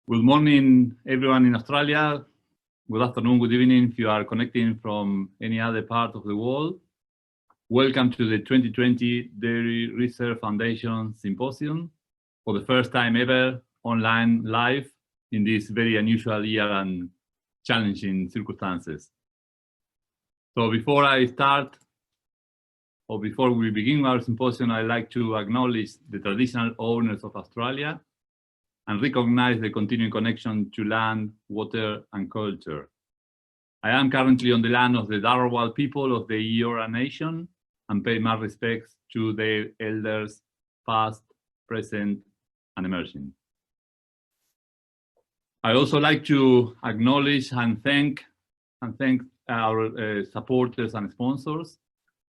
Good morning, everyone in Australia. Good afternoon, good evening if you are connecting from any other part of the world. Welcome to the 2020 Dairy Research Foundation Symposium for the first time ever online live in this very unusual year and challenging circumstances. So before I start, or before we begin our symposium, I'd like to acknowledge the traditional owners of Australia and recognize the continuing connection to land, water, and culture. I am currently on the land of the Dharawal people of the Eora Nation and pay my respects to their elders, past, present, and emerging. I also like to acknowledge and thank our supporters and sponsors,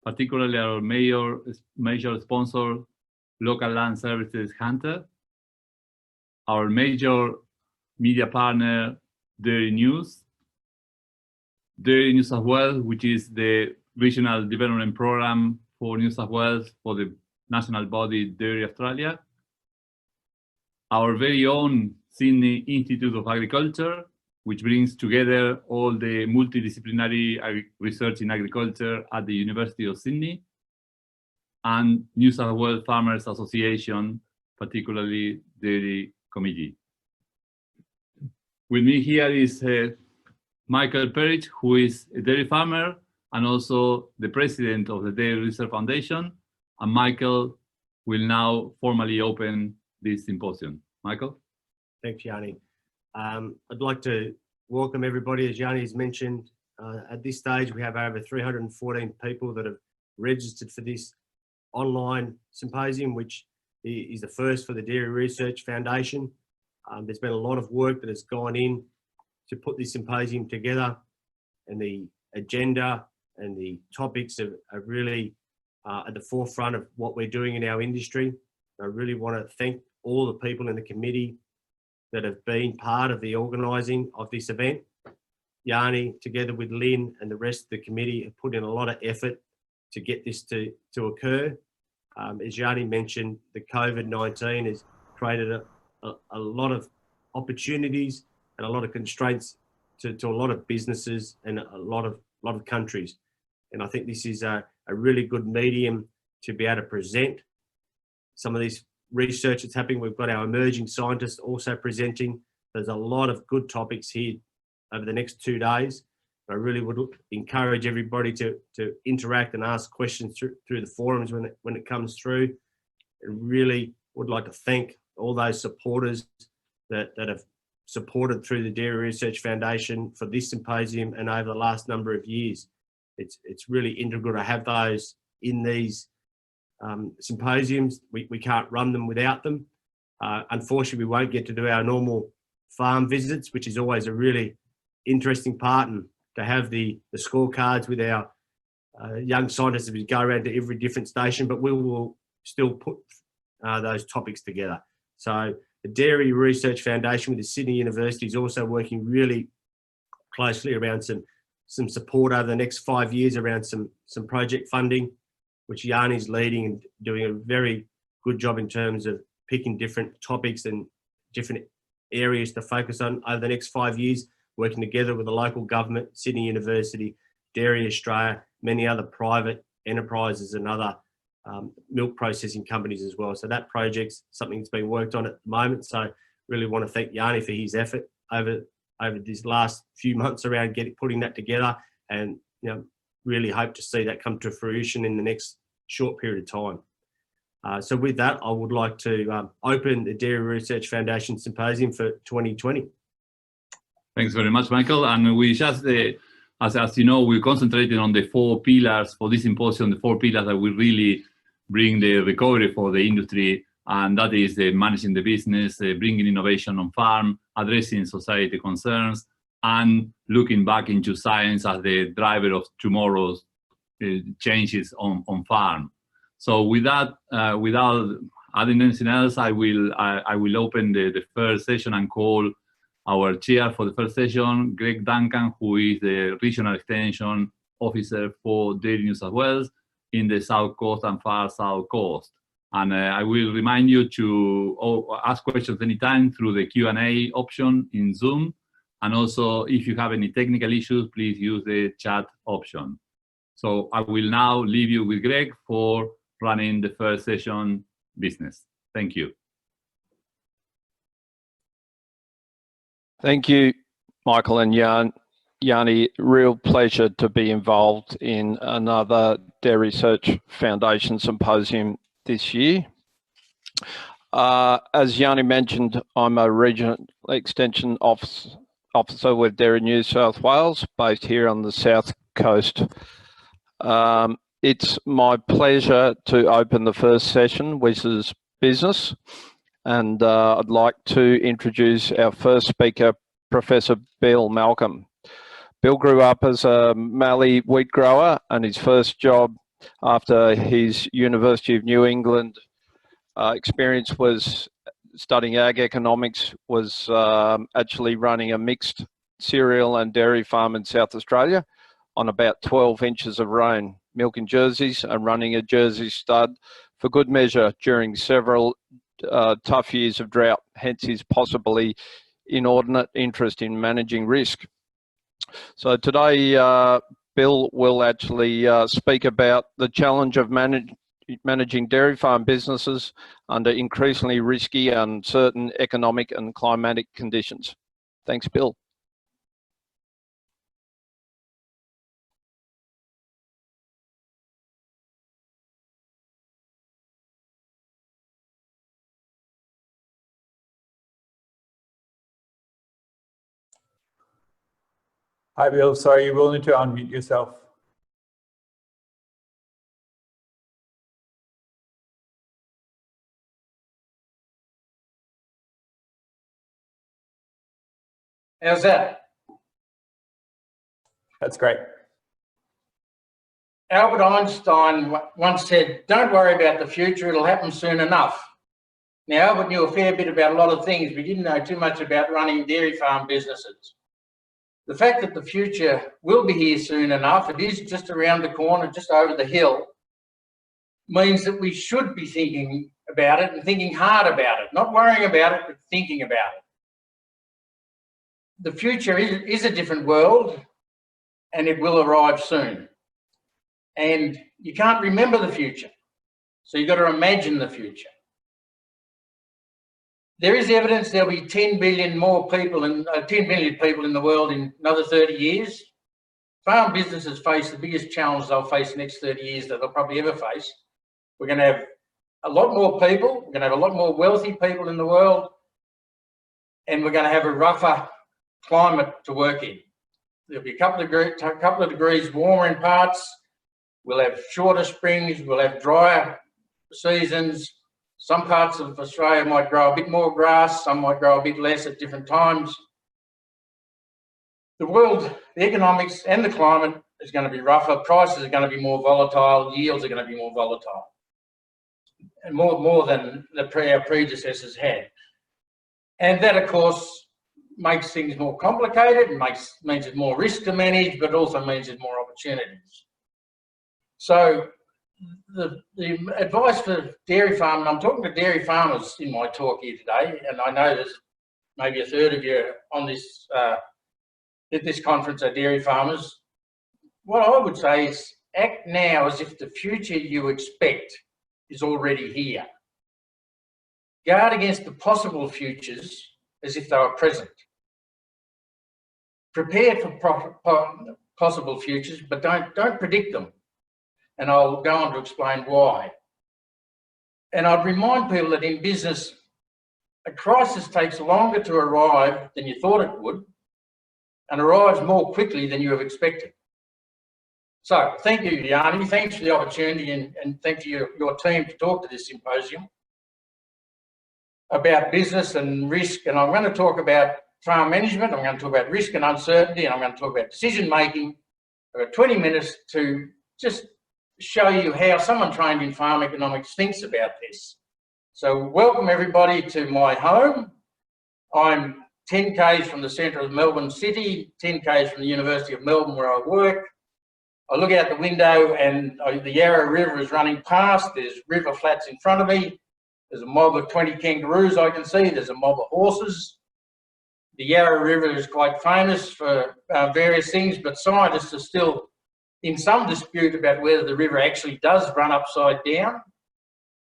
particularly our major sponsor, Local Land Services Hunter, our major media partner, Dairy News as well, which is the regional development program for New South Wales for the national body Dairy Australia, our very own Sydney Institute of Agriculture, which brings together all the multidisciplinary research in agriculture at the University of Sydney, and New South Wales Farmers Association, particularly Dairy Committee. With me here is Michael Perich, who is a dairy farmer and also the president of the Dairy Research Foundation. And Michael will now formally open this symposium. Michael? Thanks, Yanni. I'd like to welcome everybody. As Yanni has mentioned, at this stage, we have over 314 people that have registered for this online symposium, which is the first for the Dairy Research Foundation. There's been a lot of work that has gone in to put this symposium together, and the agenda and the topics are really at the forefront of what we're doing in our industry. I really want to thank all the people in the committee that have been part of the organising of this event. Yanni, together with Lynn and the rest of the committee, have put in a lot of effort to get this to occur. As Yanni mentioned, the COVID-19 has created a lot of opportunities and a lot of constraints to a lot of businesses and a lot of countries. And I think this is a really good medium to be able to present some of this research that's happening. We've got our emerging scientists also presenting. There's a lot of good topics here over the next 2 days. I really would encourage everybody to interact and ask questions through the forums when it comes through. I really would like to thank all those supporters that have supported through the Dairy Research Foundation for this symposium and over the last number of years. It's really integral to have those in these symposiums. We can't run them without them. Unfortunately, we won't get to do our normal farm visits, which is always a really interesting part, and to have the scorecards with our young scientists as we go around to every different station, but we will still put those topics together. So the Dairy Research Foundation with the Sydney University is also working really closely around some support over the next 5 years around some project funding, which Yanni's leading and doing a very good job in terms of picking different topics and different areas to focus on over the next 5 years, working together with the local government, Sydney University, Dairy Australia, many other private enterprises and other milk processing companies as well. So that project's something that's being worked on at the moment. So really want to thank Yanni for his effort over these last few months around putting that together, and really hope to see that come to fruition in the next short period of time. So with that, I would like to open the Dairy Research Foundation Symposium for 2020. Thanks very much, Michael. And we just, as you know, we concentrated on the 4 pillars for this symposium, the 4 pillars that will really bring the recovery for the industry, and that is managing the business, bringing innovation on farm, addressing society concerns, and looking back into science as the driver of tomorrow's changes on farm. So with that, without adding anything else, I will open the first session and call our chair for the first session, Greg Duncan, who is the Regional Extension Officer for Dairy New South Wales in the South Coast and Far South Coast. And I will remind you to ask questions anytime through the Q&A option in Zoom. And also, if you have any technical issues, please use the chat option. So I will now leave you with Greg for running the first session, business. Thank you. Thank you, Michael and Yanni. Real pleasure to be involved in another Dairy Research Foundation Symposium this year. As Yanni mentioned, I'm a Regional Extension Officer with Dairy New South Wales, based here on the South Coast. It's my pleasure to open the first session, which is business. And I'd like to introduce our first speaker, Professor Bill Malcolm. Bill grew up as a mallee wheat grower, and his first job after his University of New England experience was studying ag economics, was actually running a mixed cereal and dairy farm in South Australia on about 12 inches of rain, milking jerseys and running a Jersey stud for good measure during several tough years of drought, hence his possibly inordinate interest in managing risk. So today, Bill will actually speak about the challenge of managing dairy farm businesses under increasingly risky, uncertain economic and climatic conditions. Thanks, Bill. Hi, Bill. Sorry, you will need to unmute yourself. How's that? That's great. Albert Einstein once said, "Don't worry about the future, it'll happen soon enough." Now, Albert knew a fair bit about a lot of things, but he didn't know too much about running dairy farm businesses. The fact that the future will be here soon enough, it is just around the corner, just over the hill, means that we should be thinking about it and thinking hard about it, not worrying about it, but thinking about it. The future is a different world, and it will arrive soon. And you can't remember the future, so you've got to imagine the future. There is evidence there'll be 10 billion more people, 10 million people in the world in another 30 years. Farm businesses face the biggest challenge they'll face the next 30 years that they'll probably ever face. We're going to have a lot more people, we're going to have a lot more wealthy people in the world, and we're going to have a rougher climate to work in. There'll be a couple of degrees warmer in parts, we'll have shorter springs, we'll have drier seasons. Some parts of Australia might grow a bit more grass, some might grow a bit less at different times. The world, the economics and the climate is going to be rougher, prices are going to be more volatile, yields are going to be more volatile, and more than our predecessors had. And that, of course, makes things more complicated, means there's more risk to manage, but also means there's more opportunities. So the advice for dairy farming, I'm talking to dairy farmers in my talk here today, and I know there's maybe a third of you on this at this conference are dairy farmers. What I would say is act now as if the future you expect is already here. Guard against the possible futures as if they were present. Prepare for possible futures, but don't predict them. And I'll go on to explain why. And I'd remind people that in business, a crisis takes longer to arrive than you thought it would, and arrives more quickly than you have expected. So thank you, Yanni. Thanks for the opportunity, and thank you, your team, to talk to this symposium about business and risk. And I'm going to talk about farm management, I'm going to talk about risk and uncertainty, and I'm going to talk about decision making. I've got 20 minutes to just show you how someone trained in farm economics thinks about this. So welcome everybody to my home. I'm 10 k's from the centre of Melbourne City, 10 k's from the University of Melbourne where I work. I look out the window and the Yarra River is running past. There's river flats in front of me. There's a mob of 20 kangaroos I can see. There's a mob of horses. The Yarra River is quite famous for various things, but scientists are still in some dispute about whether the river actually does run upside down.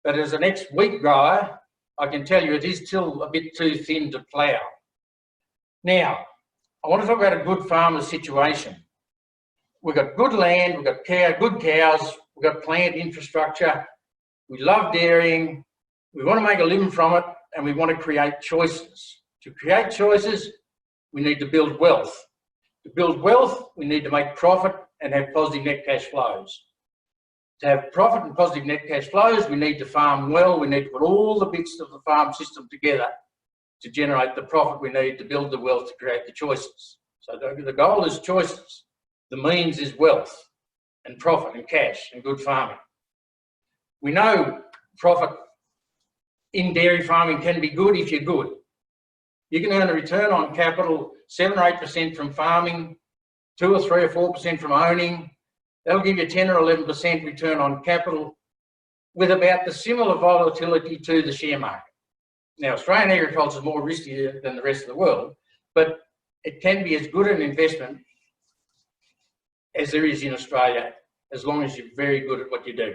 But as an ex-wheat grower, I can tell you it is still a bit too thin to plough. Now, I want to talk about a good farmer situation. We've got good land, we've got good cows, we've got plant infrastructure, we love dairying, we want to make a living from it, and we want to create choices. To create choices, we need to build wealth. To build wealth, we need to make profit and have positive net cash flows. To have profit and positive net cash flows, we need to farm well, we need to put all the bits of the farm system together to generate the profit we need to build the wealth to create the choices. So the goal is choices. The means is wealth and profit and cash and good farming. We know profit in dairy farming can be good if you're good. You can earn a return on capital 7 or 8% from farming, 2 or 3 or 4% from owning. That'll give you 10 or 11% return on capital with about the similar volatility to the share market. Now, Australian agriculture is more risky than the rest of the world, but it can be as good an investment as there is in Australia, as long as you're very good at what you do.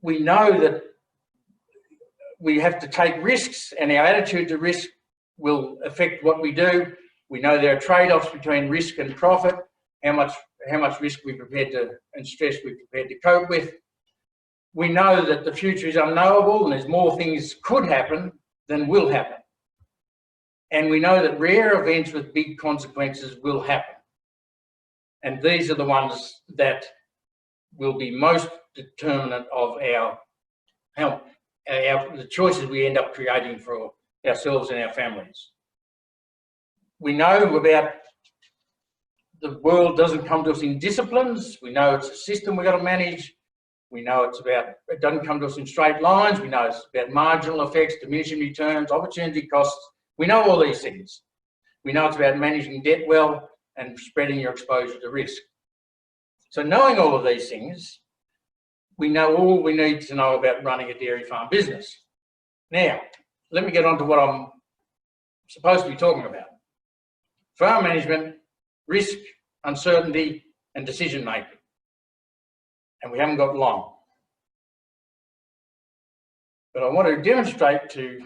We know that we have to take risks, and our attitude to risk will affect what we do. We know there are trade-offs between risk and profit, how much risk we're prepared to, and stress we're prepared to cope with. We know that the future is unknowable and there's more things could happen than will happen. And we know that rare events with big consequences will happen. And these are the ones that will be most determinant of the choices we end up creating for ourselves and our families. We know about the world doesn't come to us in disciplines. We know it's a system we've got to manage. We know it doesn't come to us in straight lines. We know it's about marginal effects, diminishing returns, opportunity costs. We know all these things. We know it's about managing debt well and spreading your exposure to risk. So knowing all of these things, we know all we need to know about running a dairy farm business. Now, let me get on to what I'm supposed to be talking about. Farm management, risk, uncertainty, and decision making. And we haven't got long. But I want to demonstrate to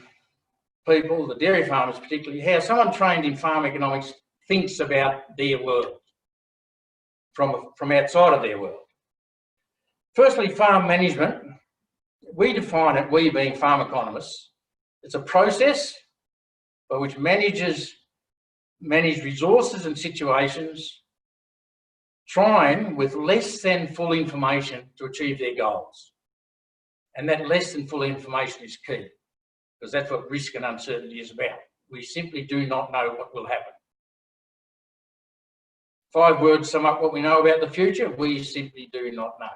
people, the dairy farmers particularly, how someone trained in farm economics thinks about their world from outside of their world. Firstly, farm management, we define it, we being farm economists, it's a process by which managers manage resources and situations, trying with less than full information to achieve their goals. And that less than full information is key, because that's what risk and uncertainty is about. We simply do not know what will happen. 5 words sum up what we know about the future. We simply do not know.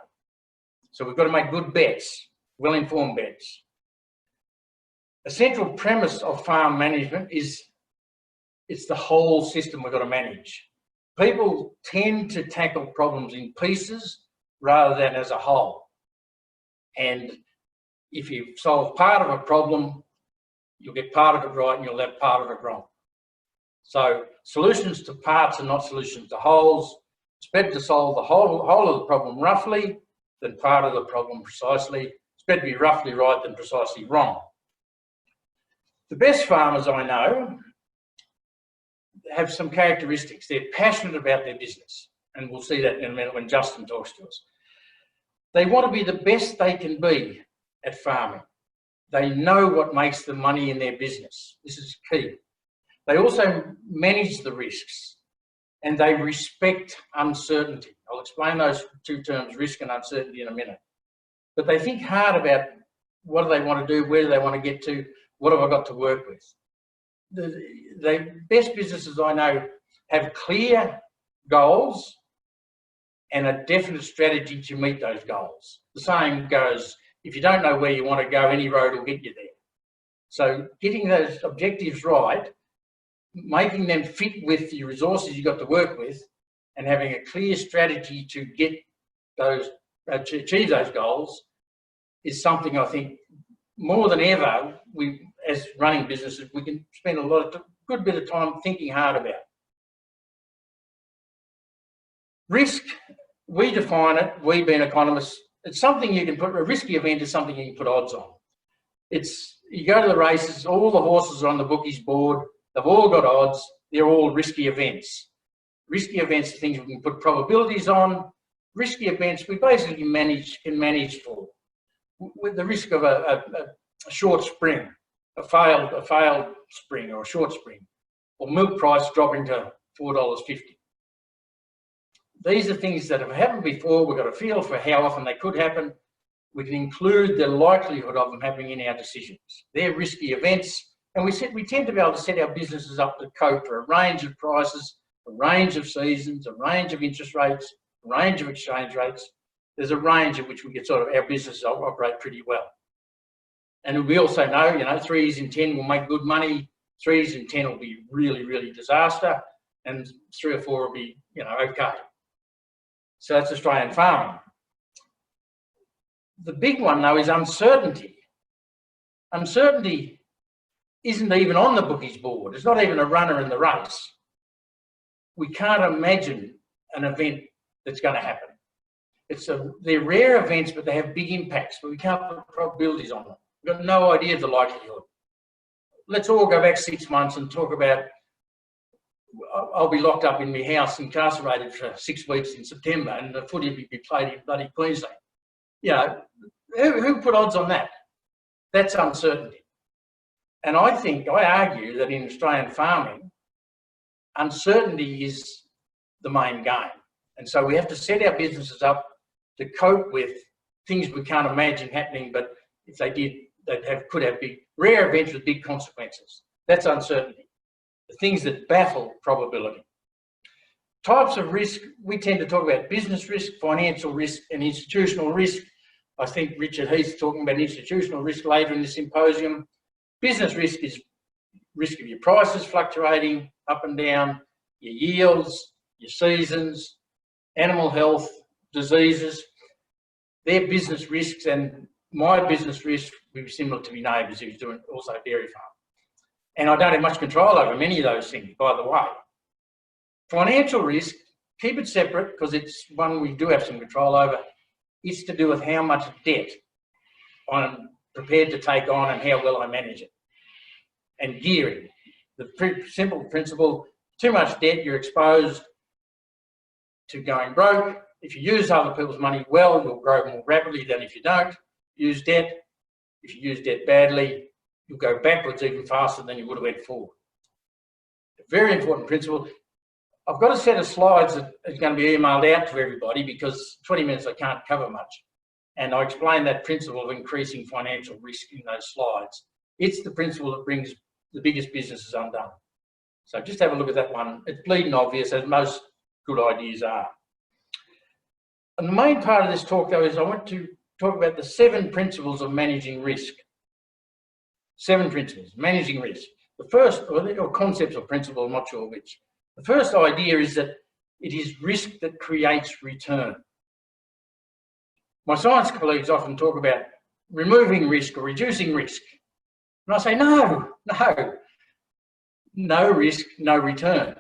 So we've got to make good bets, well-informed bets. A central premise of farm management is it's the whole system we've got to manage. People tend to tackle problems in pieces rather than as a whole. And if you solve part of a problem, you'll get part of it right and you'll have part of it wrong. So solutions to parts are not solutions to wholes. It's better to solve the whole of the problem roughly than part of the problem precisely. It's better to be roughly right than precisely wrong. The best farmers I know have some characteristics. They're passionate about their business, and we'll see that in a minute when Justin talks to us. They want to be the best they can be at farming. They know what makes them money in their business. This is key. They also manage the risks, and they respect uncertainty. I'll explain those 2 terms, risk and uncertainty, in a minute. But they think hard about what do they want to do, where do they want to get to, what have I got to work with. The best businesses I know have clear goals and a definite strategy to meet those goals. The saying goes, if you don't know where you want to go, any road will get you there. So getting those objectives right making them fit with the resources you've got to work with, and having a clear strategy to get those, to achieve those goals, is something I think more than ever, we, as running businesses, we can spend a good bit of time thinking hard about. Risk, we define it, we being economists, it's something you can put, a risky event is something you can put odds on. It's, you go to the races, all the horses are on the bookies board, they've all got odds, they're all risky events. Risky events are things we can put probabilities on. Risky events we basically can manage for. With the risk of a short spring, a failed spring or a short spring, or milk price dropping to $4.50. These are things that have happened before. We've got a feel for how often they could happen. We can include the likelihood of them happening in our decisions. They're risky events, and we tend to be able to set our businesses up to cope for a range of prices, a range of seasons, a range of interest rates, a range of exchange rates. There's a range in which we can sort of, our businesses operate pretty well. And we also know, you know, 3 years in 10 will make good money, 3 years in 10 will be really, really disaster, and 3 or 4 will be, you know, okay. So that's Australian farming. The big one though is uncertainty. Uncertainty isn't even on the bookies board. It's not even a runner in the race. We can't imagine an event that's going to happen. They're rare events, but they have big impacts, but we can't put probabilities on them. We've got no idea of the likelihood. Let's all go back 6 months and talk about, I'll be locked up in my house, incarcerated for 6 weeks in September, and the footy will be played in bloody Queensland. You know, who put odds on that? That's uncertainty. And I argue that in Australian farming, uncertainty is the main game. And so we have to set our businesses up to cope with things we can't imagine happening, but if they did, could have big, rare events with big consequences. That's uncertainty. The things that baffle probability. Types of risk, we tend to talk about business risk, financial risk, and institutional risk. I think Richard Heath's talking about institutional risk later in the symposium. Business risk is risk of your prices fluctuating up and down, your yields, your seasons, animal health, diseases. They're business risks, and my business risk would be similar to my neighbours who's doing also a dairy farm. And I don't have much control over many of those things, by the way. Financial risk, keep it separate because it's one we do have some control over. It's to do with how much debt I'm prepared to take on and how well I manage it. And gearing, the simple principle, too much debt, you're exposed to going broke. If you use other people's money well, you'll grow more rapidly than if you don't use debt. If you use debt badly, you'll go backwards even faster than you would have went forward. A very important principle. I've got a set of slides that is going to be emailed out to everybody because 20 minutes I can't cover much. And I explain that principle of increasing financial risk in those slides. It's the principle that brings the biggest businesses undone. So just have a look at that one. It's bleeding obvious, as most good ideas are. And the main part of this talk, though, is I want to talk about the 7 principles of managing risk. 7 principles, managing risk. The first, or concepts or principle, I'm not sure which. The first idea is that it is risk that creates return. My science colleagues often talk about removing risk or reducing risk. And I say, no risk, no return.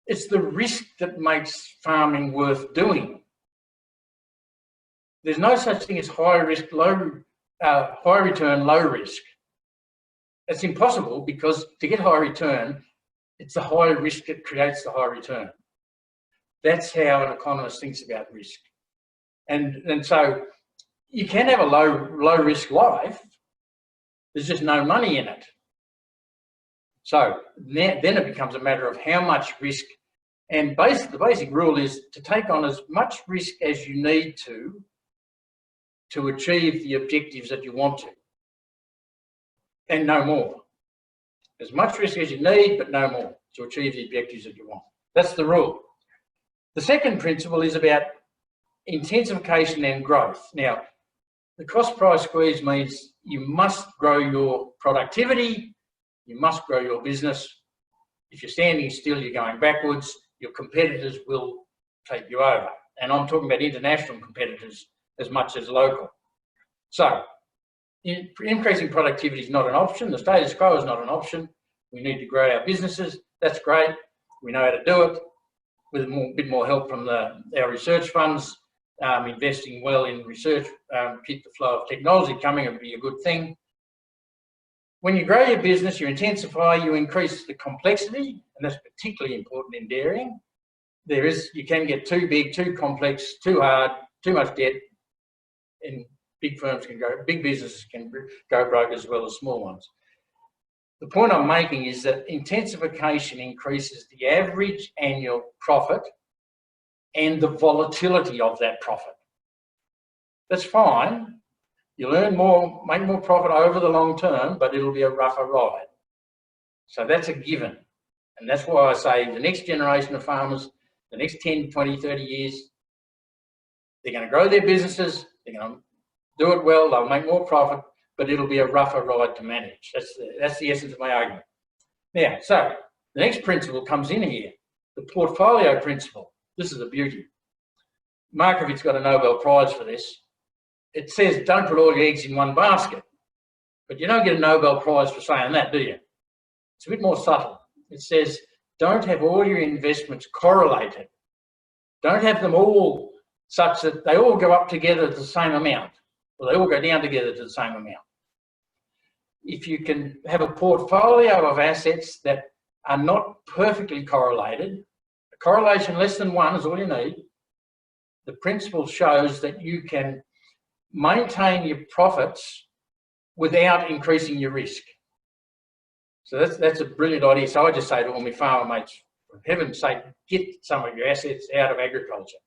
It's the risk that makes farming worth doing. There's no such thing as high risk, high return, low risk. It's impossible because to get high return, it's the high risk that creates the high return. That's how an economist thinks about risk. And so you can have a low risk life. There's just no money in it. So then it becomes a matter of how much risk. And the basic rule is to take on as much risk as you need to achieve the objectives that you want to, and no more. As much risk as you need, but no more to achieve the objectives that you want. That's the rule. The second principle is about intensification and growth. Now, the cost price squeeze means you must grow your productivity You must grow your business. If you're standing still, you're going backwards. Your competitors will take you over. And I'm talking about international competitors as much as local. So increasing productivity is not an option. The status quo is not an option. We need to grow our businesses. That's great. We know how to do it with a bit more help from our research funds. Investing well in research, keep the flow of technology coming, it would be a good thing. When you grow your business, you intensify, you increase the complexity, and that's particularly important in dairying. You can get too big, too complex, too hard, too much debt, and big businesses can go broke as well as small ones. The point I'm making is that intensification increases the average annual profit and the volatility of that profit. That's fine. You'll earn more, make more profit over the long term, but it'll be a rougher ride. So that's a given. And that's why I say the next generation of farmers, the next 10, 20, 30 years, they're going to grow their businesses, they're going to do it well, they'll make more profit, but it'll be a rougher ride to manage. That's the essence of my argument. Now, so the next principle comes in here, the portfolio principle. This is the beauty. Markovit's got a Nobel Prize for this. It says don't put all your eggs in one basket, but you don't get a Nobel Prize for saying that, do you? It's a bit more subtle. It says don't have all your investments correlated. Don't have them all such that they all go up together to the same amount, or they all go down together to the same amount. If you can have a portfolio of assets that are not perfectly correlated, a correlation less than 1 is all you need. The principle shows that you can maintain your profits without increasing your risk. So that's a brilliant idea. So I just say to all my farmer mates, for heaven's sake, get some of your assets out of agriculture.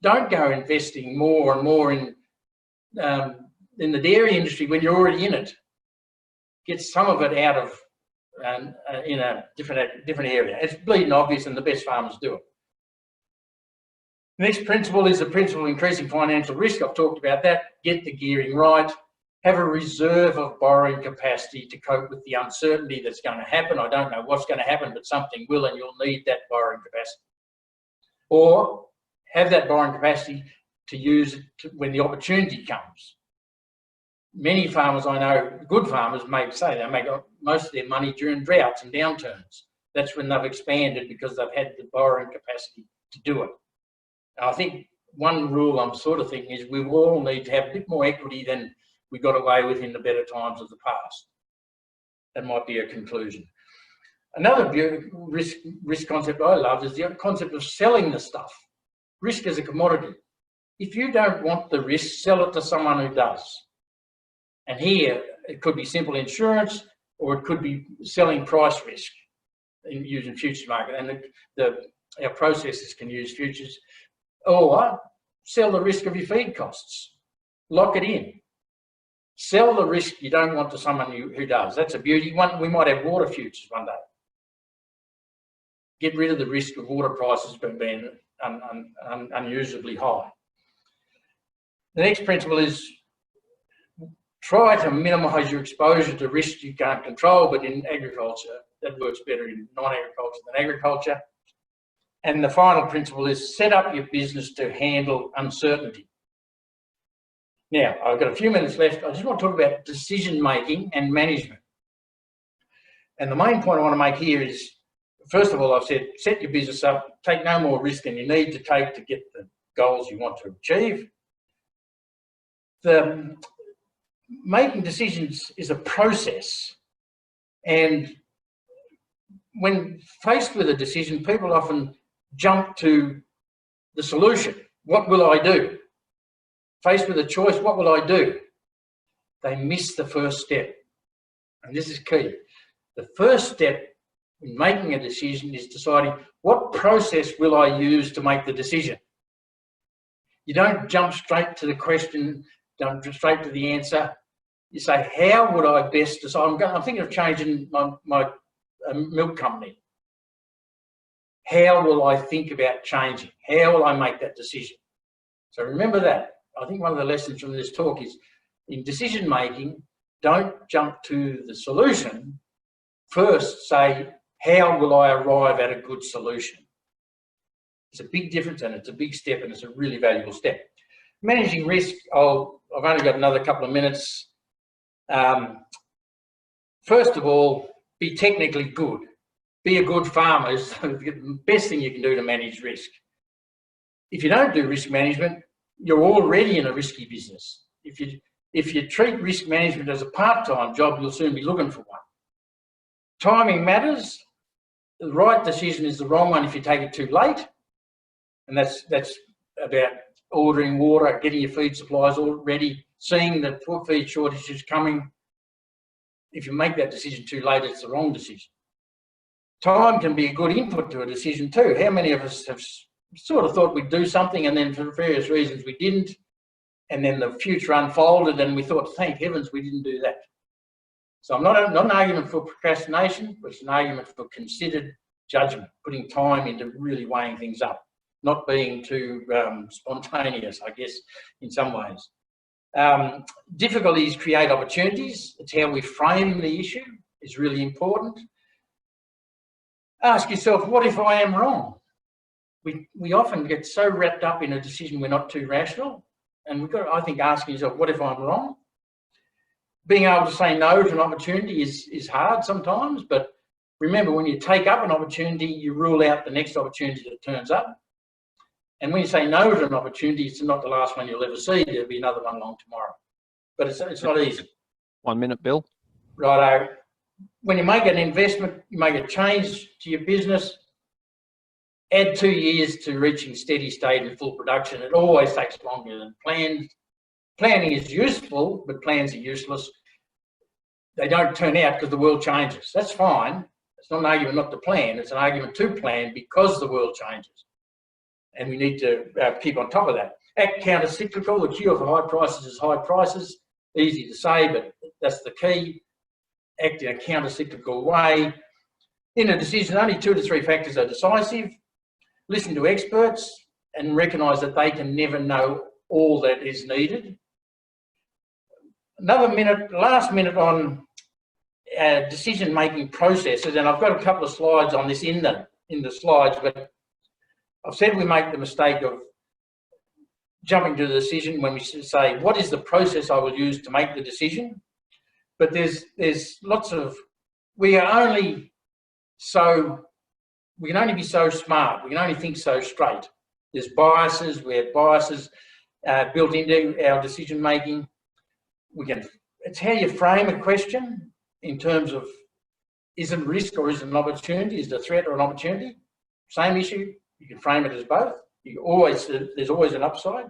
Don't go investing more and more in the dairy industry when you're already in it. Get some of it out of in a different area. It's bleeding obvious, and the best farmers do it. Next principle is the principle of increasing financial risk. I've talked about that. Get the gearing right. Have a reserve of borrowing capacity to cope with the uncertainty that's going to happen. I don't know what's going to happen, but something will, and you'll need that borrowing capacity. Or have that borrowing capacity to use it when the opportunity comes. Many farmers I know, good farmers, may say they make most of their money during droughts and downturns. That's when they've expanded because they've had the borrowing capacity to do it. And I think one rule I'm sort of thinking is we all need to have a bit more equity than we got away with in the better times of the past. That might be a conclusion. Another risk concept I love is the concept of selling the stuff. Risk is a commodity. If you don't want the risk, sell it to someone who does. And here, it could be simple insurance, or it could be selling price risk using futures market. And our processors can use futures. Or sell the risk of your feed costs. Lock it in. Sell the risk you don't want to someone who does. That's a beauty. We might have water futures one day. Get rid of the risk of water prices being unusually high. The next principle is try to minimise your exposure to risks you can't control, but in agriculture, that works better in non-agriculture than agriculture. And the final principle is set up your business to handle uncertainty. Now, I've got a few minutes left. I just want to talk about decision-making and management. And the main point I want to make here is, first of all, I've said, set your business up, take no more risk than you need to take to get the goals you want to achieve. The making decisions is a process. And when faced with a decision, people often jump to the solution. What will I do? Faced with a choice, what will I do? They miss the first step. And this is key. The first step in making a decision is deciding what process will I use to make the decision. You don't jump straight to the question, jump straight to the answer. You say, how would I best decide? I'm thinking of changing my milk company. How will I think about changing? How will I make that decision? So remember that. I think one of the lessons from this talk is in decision making, Don't jump to the solution. First say, how will I arrive at a good solution? It's a big difference, and it's a big step, and it's a really valuable step. Managing risk, I've only got another couple of minutes. First of all, be technically good. Be a good farmer is the best thing you can do to manage risk. If you don't do risk management, you're already in a risky business. If you treat risk management as a part-time job, you'll soon be looking for one. Timing matters. The right decision is the wrong one if you take it too late. And that's about ordering water, getting your feed supplies all ready, seeing the feed shortages coming. If you make that decision too late, it's the wrong decision. Time can be a good input to a decision too. How many of us have sort of thought we'd do something and then for various reasons we didn't, and then the future unfolded and we thought, thank heavens we didn't do that. So I'm not an argument for procrastination, but it's an argument for considered judgment, putting time into really weighing things up, not being too spontaneous, I guess, in some ways. Difficulties create opportunities. It's how we frame the issue is really important. Ask yourself, what if I am wrong? We often get so wrapped up in a decision we're not too rational, and we've got, I think, asking yourself, what if I'm wrong? Being able to say no to an opportunity is hard sometimes, but remember, when you take up an opportunity, you rule out the next opportunity that turns up. And when you say no to an opportunity, it's not the last one you'll ever see. There'll be another one along tomorrow. But it's not easy. 1 minute, Bill. Righto. When you make an investment, you make a change to your business, add 2 years to reaching steady state and full production. It always takes longer than planned. Planning is useful, but plans are useless. They don't turn out because the world changes. That's fine. It's not an argument not to plan. It's an argument to plan because the world changes. And we need to keep on top of that. Act counter-cyclical. The cure for high prices is high prices. Easy to say, but that's the key. Act in a counter-cyclical way. In a decision, only 2 to 3 factors are decisive. Listen to experts and recognise that they can never know all that is needed. Another minute, last minute on decision-making processes, and I've got a couple of slides on this in the slides, but I've said we make the mistake of jumping to the decision when we say, what is the process I will use to make the decision? But there's lots of, we can only be so smart, we can only think so straight. There's biases, we have biases built into our decision making. It's how you frame a question in terms of, is it a risk or is it an opportunity? Is it a threat or an opportunity? Same issue. You can frame it as both. There's always an upside.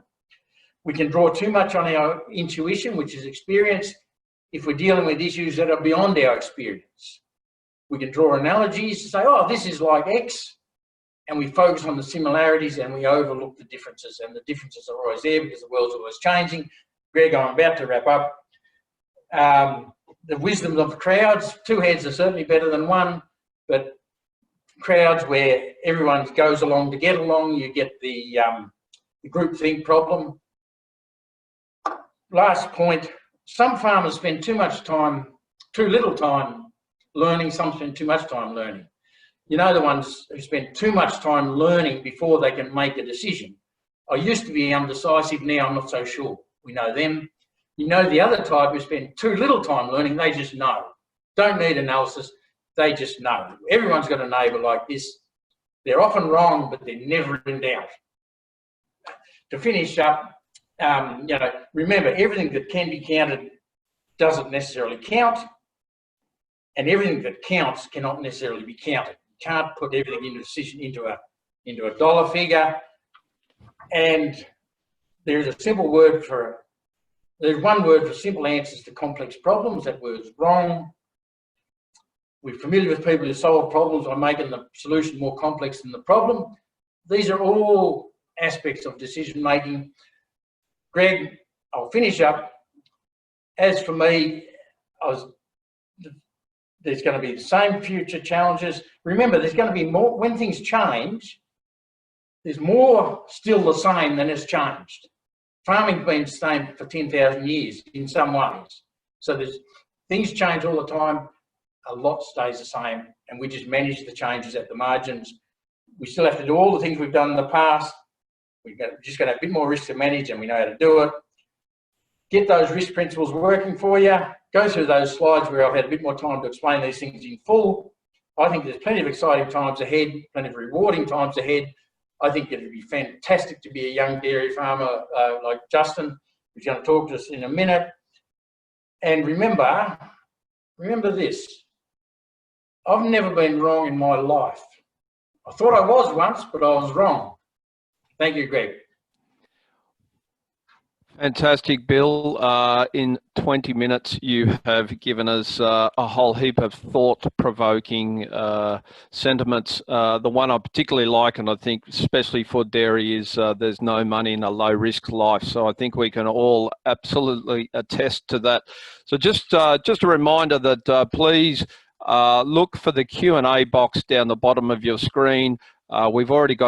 We can draw too much on our intuition, which is experience, if we're dealing with issues that are beyond our experience. We can draw analogies to say, oh, this is like X, and we focus on the similarities and we overlook the differences, and the differences are always there because the world's always changing. Greg, I'm about to wrap up. The wisdom of crowds, 2 heads are certainly better than one, but crowds where everyone goes along to get along, you get the groupthink problem. Last point, some farmers spend too little time learning, some spend too much time learning. You know, the ones who spend too much time learning before they can make a decision. I used to be undecisive, now I'm not so sure. We know them. You know the other type who spend too little time learning, they just know. Don't need analysis. They just know. Everyone's got a neighbour like this. They're often wrong, but they're never in doubt. To finish up, remember, everything that can be counted doesn't necessarily count, and everything that counts cannot necessarily be counted. You can't put everything into a decision into a dollar figure. And there's one word for simple answers to complex problems. That word's wrong. We're familiar with people who solve problems by making the solution more complex than the problem. These are all aspects of decision making. Greg, I'll finish up. As for me, there's going to be the same future challenges. Remember, there's going to be more, when things change, there's more still the same than has changed. Farming's been the same for 10,000 years in some ways. So there's things change all the time. A lot stays the same, and we just manage the changes at the margins. We still have to do all the things we've done in the past. We've just got to have a bit more risk to manage, and we know how to do it. Get those risk principles working for you. Go through those slides where I've had a bit more time to explain these things in full. I think there's plenty of exciting times ahead, plenty of rewarding times ahead. I think it would be fantastic to be a young dairy farmer like Justin, who's going to talk to us in a minute. And remember this. I've never been wrong in my life. I thought I was once, but I was wrong. Thank you, Greg. Fantastic, Bill. In 20 minutes, you have given us a whole heap of thought-provoking sentiments. The one I particularly like, and I think especially for dairy, is there's no money in a low-risk life. So I think we can all absolutely attest to that. So just a reminder that please look for the Q&A box down the bottom of your screen. We've already got